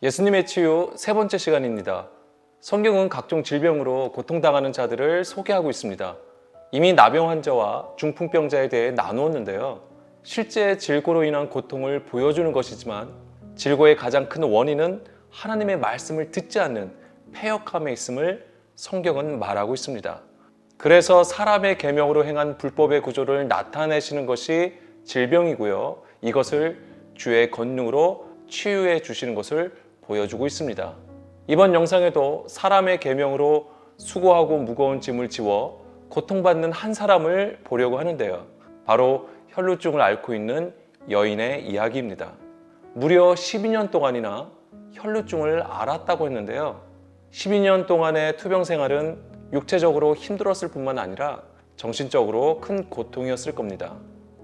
예수님의 치유 세 번째 시간입니다. 성경은 각종 질병으로 고통당하는 자들을 소개하고 있습니다. 이미 나병 환자와 중풍병자에 대해 나누었는데요. 실제 질고로 인한 고통을 보여주는 것이지만 질고의 가장 큰 원인은 하나님의 말씀을 듣지 않는 패역함에 있음을 성경은 말하고 있습니다. 그래서 사람의 계명으로 행한 불법의 구조를 나타내시는 것이 질병이고요. 이것을 주의 권능으로 치유해 주시는 것을 보여주고 있습니다. 이번 영상에도 사람의 계명으로 수고하고 무거운 짐을 지워 고통받는 한 사람을 보려고 하는데요. 바로 혈루증을 앓고 있는 여인의 이야기입니다. 무려 12년 동안이나 혈루증을 앓았다고 했는데요. 12년 동안의 투병 생활은 육체적으로 힘들었을 뿐만 아니라 정신적으로 큰 고통이었을 겁니다.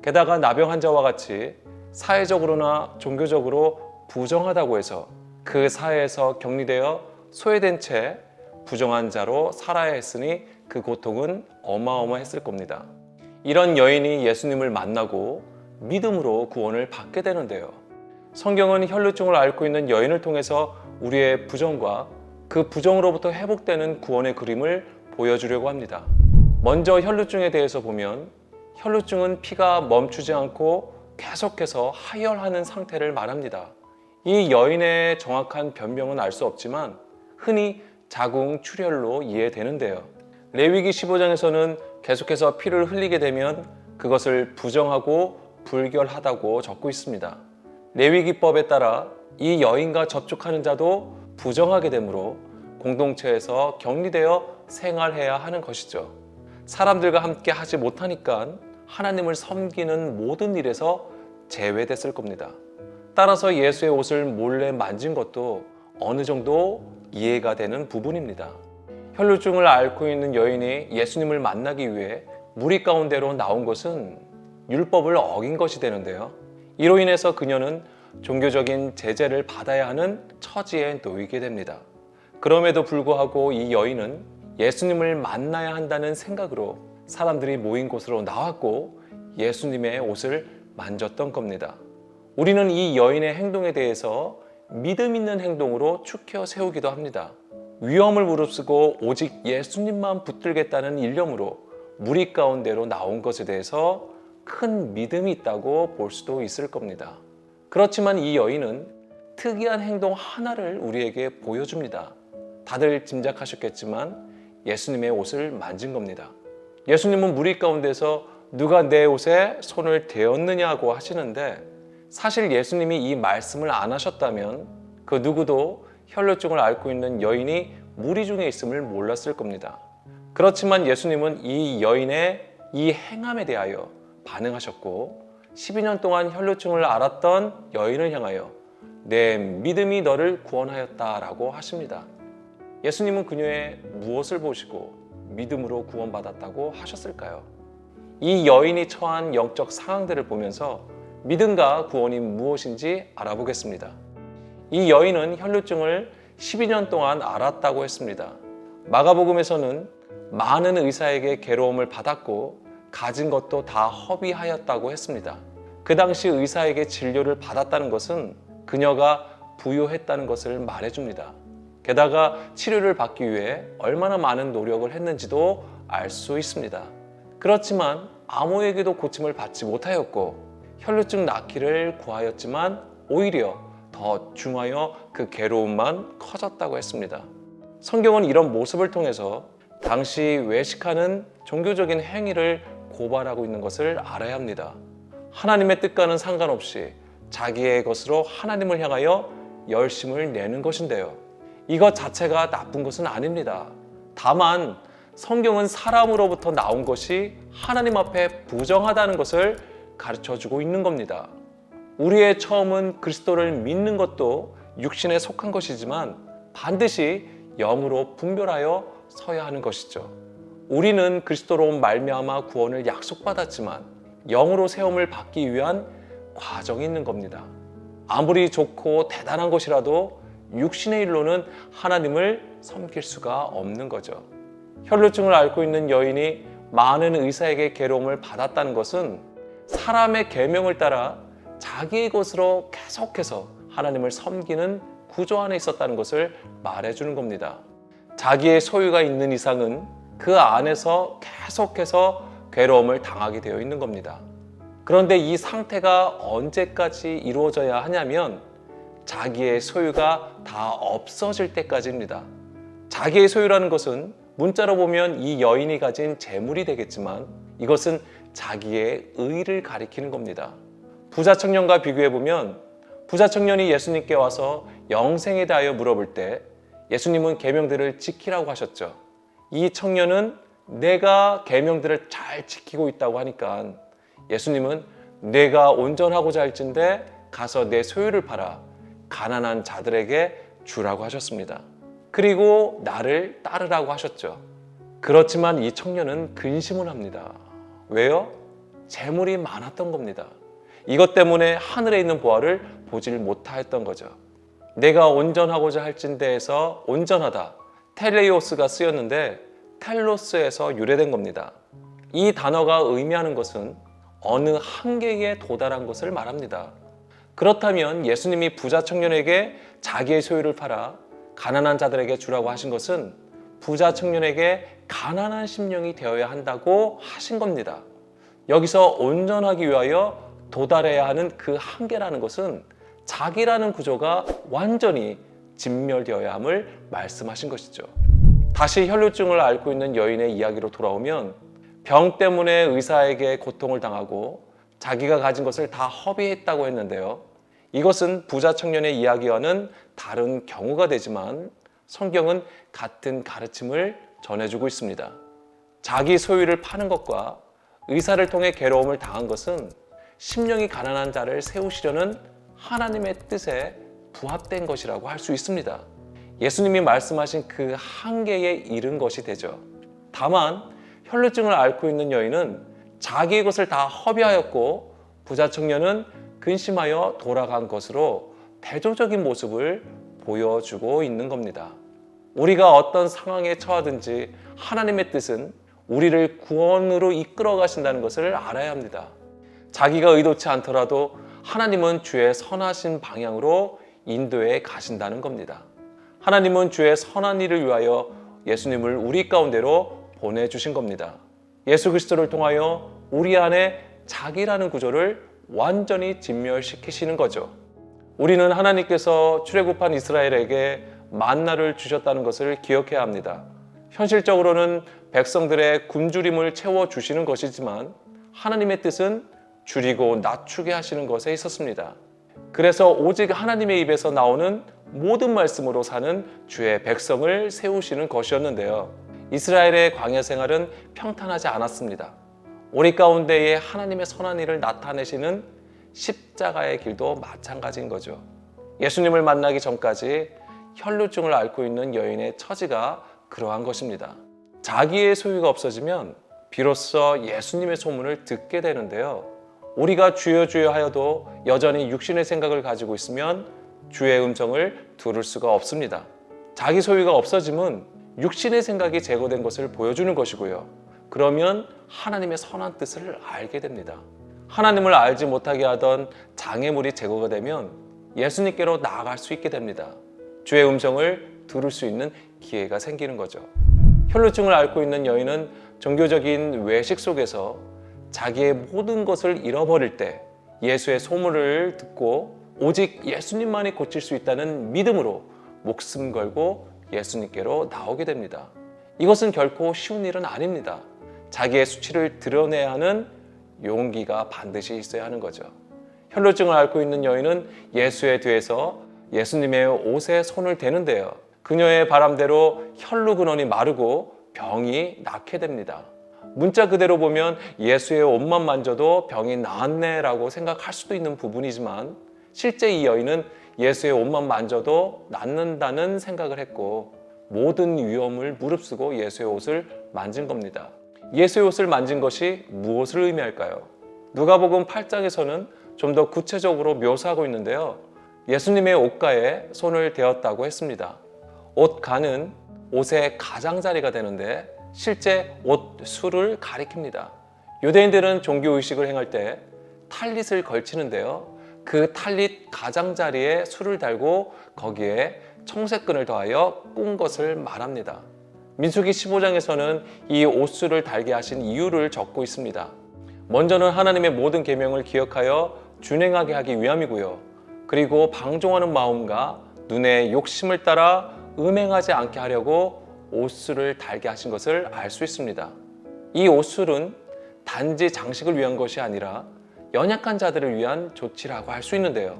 게다가 나병 환자와 같이 사회적으로나 종교적으로 부정하다고 해서 그 사회에서 격리되어 소외된 채 부정한 자로 살아야 했으니 그 고통은 어마어마했을 겁니다. 이런 여인이 예수님을 만나고 믿음으로 구원을 받게 되는데요. 성경은 혈루증을 앓고 있는 여인을 통해서 우리의 부정과 그 부정으로부터 회복되는 구원의 그림을 보여주려고 합니다. 먼저 혈루증에 대해서 보면 혈루증은 피가 멈추지 않고 계속해서 하혈하는 상태를 말합니다. 이 여인의 정확한 변명은 알 수 없지만 흔히 자궁출혈로 이해되는데요. 레위기 15장에서는 계속해서 피를 흘리게 되면 그것을 부정하고 불결하다고 적고 있습니다. 레위기법에 따라 이 여인과 접촉하는 자도 부정하게 되므로 공동체에서 격리되어 생활해야 하는 것이죠. 사람들과 함께 하지 못하니까 하나님을 섬기는 모든 일에서 제외됐을 겁니다. 따라서 예수의 옷을 몰래 만진 것도 어느 정도 이해가 되는 부분입니다. 혈루증을 앓고 있는 여인이 예수님을 만나기 위해 무리 가운데로 나온 것은 율법을 어긴 것이 되는데요. 이로 인해서 그녀는 종교적인 제재를 받아야 하는 처지에 놓이게 됩니다. 그럼에도 불구하고 이 여인은 예수님을 만나야 한다는 생각으로 사람들이 모인 곳으로 나왔고 예수님의 옷을 만졌던 겁니다. 우리는 이 여인의 행동에 대해서 믿음 있는 행동으로 추켜 세우기도 합니다. 위험을 무릅쓰고 오직 예수님만 붙들겠다는 일념으로 무리 가운데로 나온 것에 대해서 큰 믿음이 있다고 볼 수도 있을 겁니다. 그렇지만 이 여인은 특이한 행동 하나를 우리에게 보여줍니다. 다들 짐작하셨겠지만 예수님의 옷을 만진 겁니다. 예수님은 무리 가운데서 누가 내 옷에 손을 대었느냐고 하시는데 사실 예수님이 이 말씀을 안 하셨다면 그 누구도 혈루증을 앓고 있는 여인이 무리 중에 있음을 몰랐을 겁니다. 그렇지만 예수님은 이 여인의 이 행함에 대하여 반응하셨고 12년 동안 혈루증을 앓았던 여인을 향하여 내 믿음이 너를 구원하였다라고 하십니다. 예수님은 그녀의 무엇을 보시고 믿음으로 구원받았다고 하셨을까요? 이 여인이 처한 영적 상황들을 보면서 믿음과 구원이 무엇인지 알아보겠습니다. 이 여인은 혈루증을 12년 동안 앓았다고 했습니다. 마가복음에서는 많은 의사에게 괴로움을 받았고 가진 것도 다 허비하였다고 했습니다. 그 당시 의사에게 진료를 받았다는 것은 그녀가 부유했다는 것을 말해줍니다. 게다가 치료를 받기 위해 얼마나 많은 노력을 했는지도 알 수 있습니다. 그렇지만 아무에게도 고침을 받지 못하였고 혈루증 낫기를 구하였지만 오히려 더 중하여 그 괴로움만 커졌다고 했습니다. 성경은 이런 모습을 통해서 당시 외식하는 종교적인 행위를 고발하고 있는 것을 알아야 합니다. 하나님의 뜻과는 상관없이 자기의 것으로 하나님을 향하여 열심을 내는 것인데요. 이것 자체가 나쁜 것은 아닙니다. 다만 성경은 사람으로부터 나온 것이 하나님 앞에 부정하다는 것을 가르쳐주고 있는 겁니다. 우리의 처음은 그리스도를 믿는 것도 육신에 속한 것이지만 반드시 영으로 분별하여 서야 하는 것이죠. 우리는 그리스도로 말미암아 구원을 약속받았지만 영으로 세움을 받기 위한 과정이 있는 겁니다. 아무리 좋고 대단한 것이라도 육신의 일로는 하나님을 섬길 수가 없는 거죠. 혈루증을 앓고 있는 여인이 많은 의사에게 괴로움을 받았다는 것은 사람의 계명을 따라 자기의 것으로 계속해서 하나님을 섬기는 구조 안에 있었다는 것을 말해주는 겁니다. 자기의 소유가 있는 이상은 그 안에서 계속해서 괴로움을 당하게 되어 있는 겁니다. 그런데 이 상태가 언제까지 이루어져야 하냐면 자기의 소유가 다 없어질 때까지입니다. 자기의 소유라는 것은 문자로 보면 이 여인이 가진 재물이 되겠지만 이것은 자기의 의를 가리키는 겁니다. 부자 청년과 비교해 보면 부자 청년이 예수님께 와서 영생에 대하여 물어볼 때 예수님은 계명들을 지키라고 하셨죠. 이 청년은 내가 계명들을 잘 지키고 있다고 하니까 예수님은 내가 온전하고자 할진대 가서 내 소유를 팔아 가난한 자들에게 주라고 하셨습니다. 그리고 나를 따르라고 하셨죠. 그렇지만 이 청년은 근심을 합니다. 왜요? 재물이 많았던 겁니다. 이것 때문에 하늘에 있는 보화를 보질 못하였던 거죠. 내가 온전하고자 할진대에서 온전하다, 텔레이오스가 쓰였는데 텔로스에서 유래된 겁니다. 이 단어가 의미하는 것은 어느 한계에 도달한 것을 말합니다. 그렇다면 예수님이 부자 청년에게 자기의 소유를 팔아 가난한 자들에게 주라고 하신 것은 부자 청년에게 가난한 심령이 되어야 한다고 하신 겁니다. 여기서 온전하기 위하여 도달해야 하는 그 한계라는 것은 자기라는 구조가 완전히 진멸되어야 함을 말씀하신 것이죠. 다시 혈루증을 앓고 있는 여인의 이야기로 돌아오면 병 때문에 의사에게 고통을 당하고 자기가 가진 것을 다 허비했다고 했는데요. 이것은 부자 청년의 이야기와는 다른 경우가 되지만 성경은 같은 가르침을 전해주고 있습니다. 자기 소유를 파는 것과 의사를 통해 괴로움을 당한 것은 심령이 가난한 자를 세우시려는 하나님의 뜻에 부합된 것이라고 할 수 있습니다. 예수님이 말씀하신 그 한계에 이른 것이 되죠. 다만 혈루증을 앓고 있는 여인은 자기의 것을 다 허비하였고 부자 청년은 근심하여 돌아간 것으로 대조적인 모습을 보여주고 있는 겁니다. 우리가 어떤 상황에 처하든지 하나님의 뜻은 우리를 구원으로 이끌어 가신다는 것을 알아야 합니다. 자기가 의도치 않더라도 하나님은 주의 선하신 방향으로 인도해 가신다는 겁니다. 하나님은 주의 선한 일을 위하여 예수님을 우리 가운데로 보내주신 겁니다. 예수 그리스도를 통하여 우리 안에 자기라는 구조를 완전히 진멸시키시는 거죠. 우리는 하나님께서 출애굽한 이스라엘에게 만나를 주셨다는 것을 기억해야 합니다. 현실적으로는 백성들의 굶주림을 채워주시는 것이지만 하나님의 뜻은 줄이고 낮추게 하시는 것에 있었습니다. 그래서 오직 하나님의 입에서 나오는 모든 말씀으로 사는 주의 백성을 세우시는 것이었는데요. 이스라엘의 광야 생활은 평탄하지 않았습니다. 우리 가운데에 하나님의 선한 일을 나타내시는 십자가의 길도 마찬가지인 거죠. 예수님을 만나기 전까지 혈루증을 앓고 있는 여인의 처지가 그러한 것입니다. 자기의 소유가 없어지면 비로소 예수님의 소문을 듣게 되는데요. 우리가 주여 주여 하여도 여전히 육신의 생각을 가지고 있으면 주의 음성을 들을 수가 없습니다. 자기 소유가 없어짐은 육신의 생각이 제거된 것을 보여주는 것이고요. 그러면 하나님의 선한 뜻을 알게 됩니다. 하나님을 알지 못하게 하던 장애물이 제거가 되면 예수님께로 나아갈 수 있게 됩니다. 주의 음성을 들을 수 있는 기회가 생기는 거죠. 혈루증을 앓고 있는 여인은 종교적인 외식 속에서 자기의 모든 것을 잃어버릴 때 예수의 소문을 듣고 오직 예수님만이 고칠 수 있다는 믿음으로 목숨 걸고 예수님께로 나오게 됩니다. 이것은 결코 쉬운 일은 아닙니다. 자기의 수치를 드러내야 하는 용기가 반드시 있어야 하는 거죠. 혈루증을 앓고 있는 여인은 예수의 뒤에서 예수님의 옷에 손을 대는데요. 그녀의 바람대로 혈루 근원이 마르고 병이 낫게 됩니다. 문자 그대로 보면 예수의 옷만 만져도 병이 나았네라고 생각할 수도 있는 부분이지만 실제 이 여인은 예수의 옷만 만져도 낫는다는 생각을 했고 모든 위험을 무릅쓰고 예수의 옷을 만진 겁니다. 예수의 옷을 만진 것이 무엇을 의미할까요? 누가복음 8장에서는 좀 더 구체적으로 묘사하고 있는데요. 예수님의 옷가에 손을 대었다고 했습니다. 옷가는 옷의 가장자리가 되는데 실제 옷수를 가리킵니다. 유대인들은 종교의식을 행할 때 탈릿을 걸치는데요. 그 탈릿 가장자리에 술을 달고 거기에 청색끈을 더하여 꾼 것을 말합니다. 민수기 15장에서는 이 옷술을 달게 하신 이유를 적고 있습니다. 먼저는 하나님의 모든 계명을 기억하여 준행하게 하기 위함이고요. 그리고 방종하는 마음과 눈의 욕심을 따라 음행하지 않게 하려고 옷술을 달게 하신 것을 알 수 있습니다. 이 옷술은 단지 장식을 위한 것이 아니라 연약한 자들을 위한 조치라고 할 수 있는데요.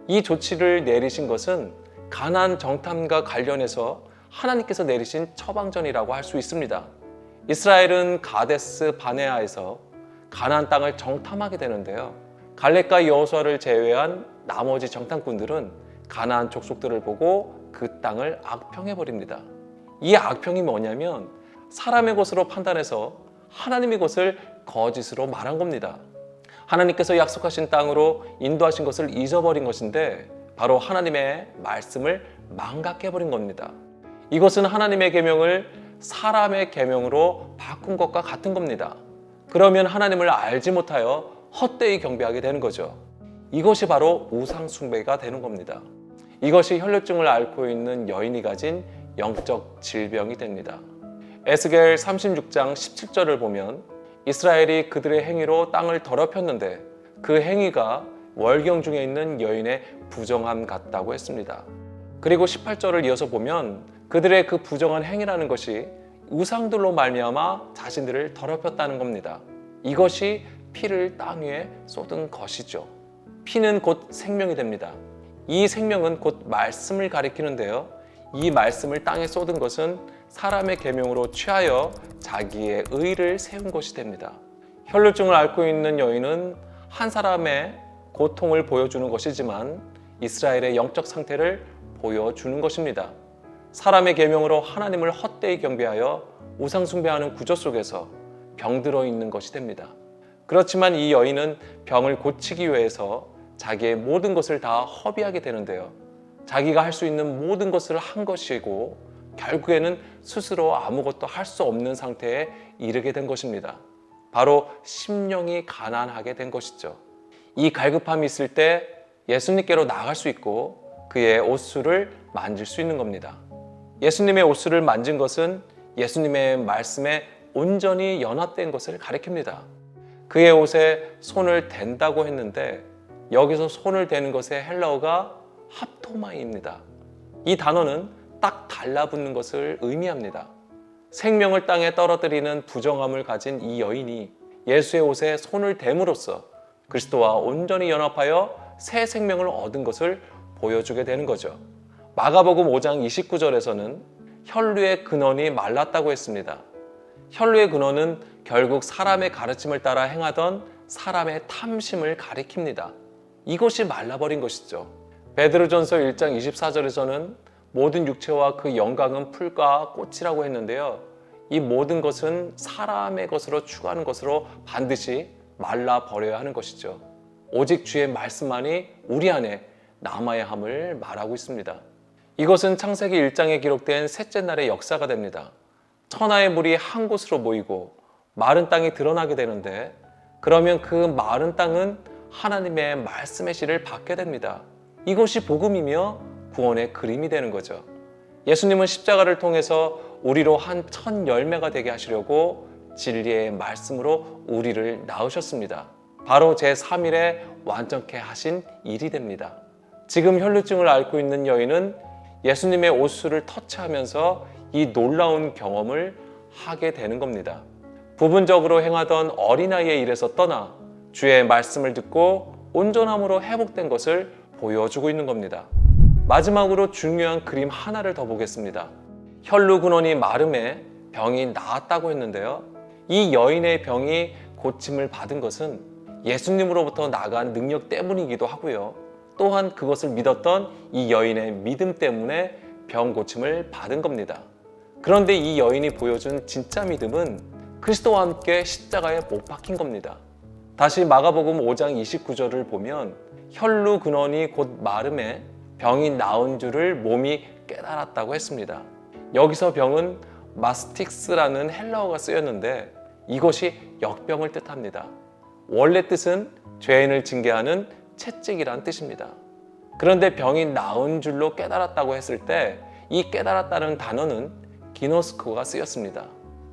이 조치를 내리신 것은 가나안 정탐과 관련해서 하나님께서 내리신 처방전이라고 할 수 있습니다. 이스라엘은 가데스 바네아에서 가나안 땅을 정탐하게 되는데요. 갈렙과 여호수아를 제외한 나머지 정탐꾼들은 가나안 족속들을 보고 그 땅을 악평해 버립니다. 이 악평이 뭐냐면 사람의 것으로 판단해서 하나님의 것을 거짓으로 말한 겁니다. 하나님께서 약속하신 땅으로 인도하신 것을 잊어버린 것인데 바로 하나님의 말씀을 망각해버린 겁니다. 이것은 하나님의 계명을 사람의 계명으로 바꾼 것과 같은 겁니다. 그러면 하나님을 알지 못하여 헛되이 경배하게 되는 거죠. 이것이 바로 우상 숭배가 되는 겁니다. 이것이 혈루증을 앓고 있는 여인이 가진 영적 질병이 됩니다. 에스겔 36장 17절을 보면 이스라엘이 그들의 행위로 땅을 더럽혔는데 그 행위가 월경 중에 있는 여인의 부정함 같다고 했습니다. 그리고 18절을 이어서 보면 그들의 그 부정한 행위라는 것이 우상들로 말미암아 자신들을 더럽혔다는 겁니다. 이것이 피를 땅 위에 쏟은 것이죠. 피는 곧 생명이 됩니다. 이 생명은 곧 말씀을 가리키는데요. 이 말씀을 땅에 쏟은 것은 사람의 계명으로 취하여 자기의 의를 세운 것이 됩니다. 혈루증을 앓고 있는 여인은 한 사람의 고통을 보여주는 것이지만 이스라엘의 영적 상태를 보여주는 것입니다. 사람의 계명으로 하나님을 헛되이 경배하여 우상 숭배하는 구조 속에서 병들어 있는 것이 됩니다. 그렇지만 이 여인은 병을 고치기 위해서 자기의 모든 것을 다 허비하게 되는데요. 자기가 할 수 있는 모든 것을 한 것이고 결국에는 스스로 아무것도 할 수 없는 상태에 이르게 된 것입니다. 바로 심령이 가난하게 된 것이죠. 이 갈급함이 있을 때 예수님께로 나아갈 수 있고 그의 옷술을 만질 수 있는 겁니다. 예수님의 옷술을 만진 것은 예수님의 말씀에 온전히 연합된 것을 가리킵니다. 그의 옷에 손을 댄다고 했는데 여기서 손을 대는 것의 헬라어가 합토마이입니다. 이 단어는 딱 달라붙는 것을 의미합니다. 생명을 땅에 떨어뜨리는 부정함을 가진 이 여인이 예수의 옷에 손을 댐으로써 그리스도와 온전히 연합하여 새 생명을 얻은 것을 보여주게 되는 거죠. 마가복음 5장 29절에서는 혈루의 근원이 말랐다고 했습니다. 혈루의 근원은 결국 사람의 가르침을 따라 행하던 사람의 탐심을 가리킵니다. 이것이 말라버린 것이죠. 베드로전서 1장 24절에서는 모든 육체와 그 영광은 풀과 꽃이라고 했는데요. 이 모든 것은 사람의 것으로 추구하는 것으로 반드시 말라버려야 하는 것이죠. 오직 주의 말씀만이 우리 안에 남아야 함을 말하고 있습니다. 이것은 창세기 1장에 기록된 셋째 날의 역사가 됩니다. 천하의 물이 한 곳으로 모이고 마른 땅이 드러나게 되는데 그러면 그 마른 땅은 하나님의 말씀의 씨를 받게 됩니다. 이것이 복음이며 구원의 그림이 되는 거죠. 예수님은 십자가를 통해서 우리로 한 첫 열매가 되게 하시려고 진리의 말씀으로 우리를 낳으셨습니다. 바로 제3일에 완전케 하신 일이 됩니다. 지금 혈루증을 앓고 있는 여인은 예수님의 옷술을 터치하면서 이 놀라운 경험을 하게 되는 겁니다. 부분적으로 행하던 어린아이의 일에서 떠나 주의 말씀을 듣고 온전함으로 회복된 것을 보여주고 있는 겁니다. 마지막으로 중요한 그림 하나를 더 보겠습니다. 혈루 근원이 마름에 병이 나았다고 했는데요. 이 여인의 병이 고침을 받은 것은 예수님으로부터 나간 능력 때문이기도 하고요. 또한 그것을 믿었던 이 여인의 믿음 때문에 병 고침을 받은 겁니다. 그런데 이 여인이 보여준 진짜 믿음은 그리스도와 함께 십자가에 못 박힌 겁니다. 다시 마가복음 5장 29절을 보면 혈루 근원이 곧 마름에 병이 나은 줄을 몸이 깨달았다고 했습니다. 여기서 병은 마스틱스라는 헬라어가 쓰였는데 이것이 역병을 뜻합니다. 원래 뜻은 죄인을 징계하는 채찍이란 뜻입니다. 그런데 병이 나은 줄로 깨달았다고 했을 때 이 깨달았다는 단어는 기노스코가 쓰였습니다.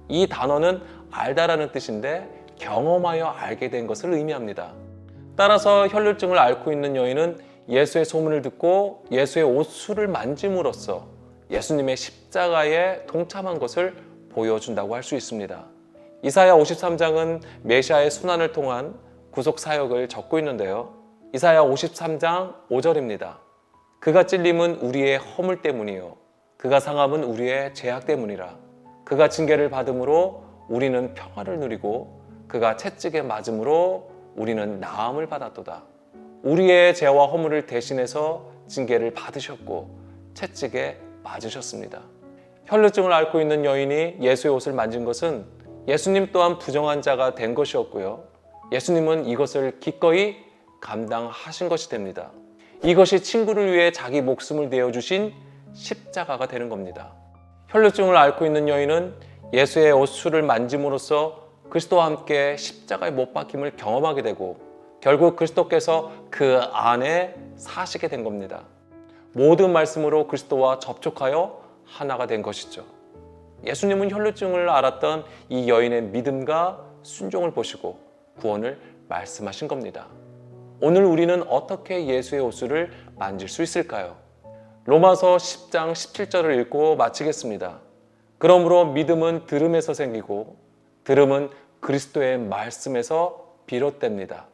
이 단어는 알다라는 뜻인데 경험하여 알게 된 것을 의미합니다. 따라서 혈루증을 앓고 있는 여인은 예수의 소문을 듣고 예수의 옷수를 만짐으로써 예수님의 십자가에 동참한 것을 보여준다고 할 수 있습니다. 이사야 53장은 메시아의 순환을 통한 구속 사역을 적고 있는데요. 이사야 53장 5절입니다. 그가 찔림은 우리의 허물 때문이요 그가 상함은 우리의 죄악 때문이라. 그가 징계를 받음으로 우리는 평화를 누리고 그가 채찍에 맞음으로 우리는 나음을 받았도다. 우리의 죄와 허물을 대신해서 징계를 받으셨고 채찍에 맞으셨습니다. 혈루증을 앓고 있는 여인이 예수의 옷을 만진 것은 예수님 또한 부정한 자가 된 것이었고요. 예수님은 이것을 기꺼이 감당하신 것이 됩니다. 이것이 친구를 위해 자기 목숨을 내어주신 십자가가 되는 겁니다. 혈루증을 앓고 있는 여인은 예수의 옷수를 만짐으로써 그리스도와 함께 십자가에 못 박힘을 경험하게 되고 결국 그리스도께서 그 안에 사시게 된 겁니다. 모든 말씀으로 그리스도와 접촉하여 하나가 된 것이죠. 예수님은 혈루증을 앓았던 이 여인의 믿음과 순종을 보시고 구원을 말씀하신 겁니다. 오늘 우리는 어떻게 예수의 옷을 만질 수 있을까요? 로마서 10장 17절을 읽고 마치겠습니다. 그러므로 믿음은 들음에서 생기고 들음은 그리스도의 말씀에서 비롯됩니다.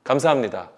감사합니다.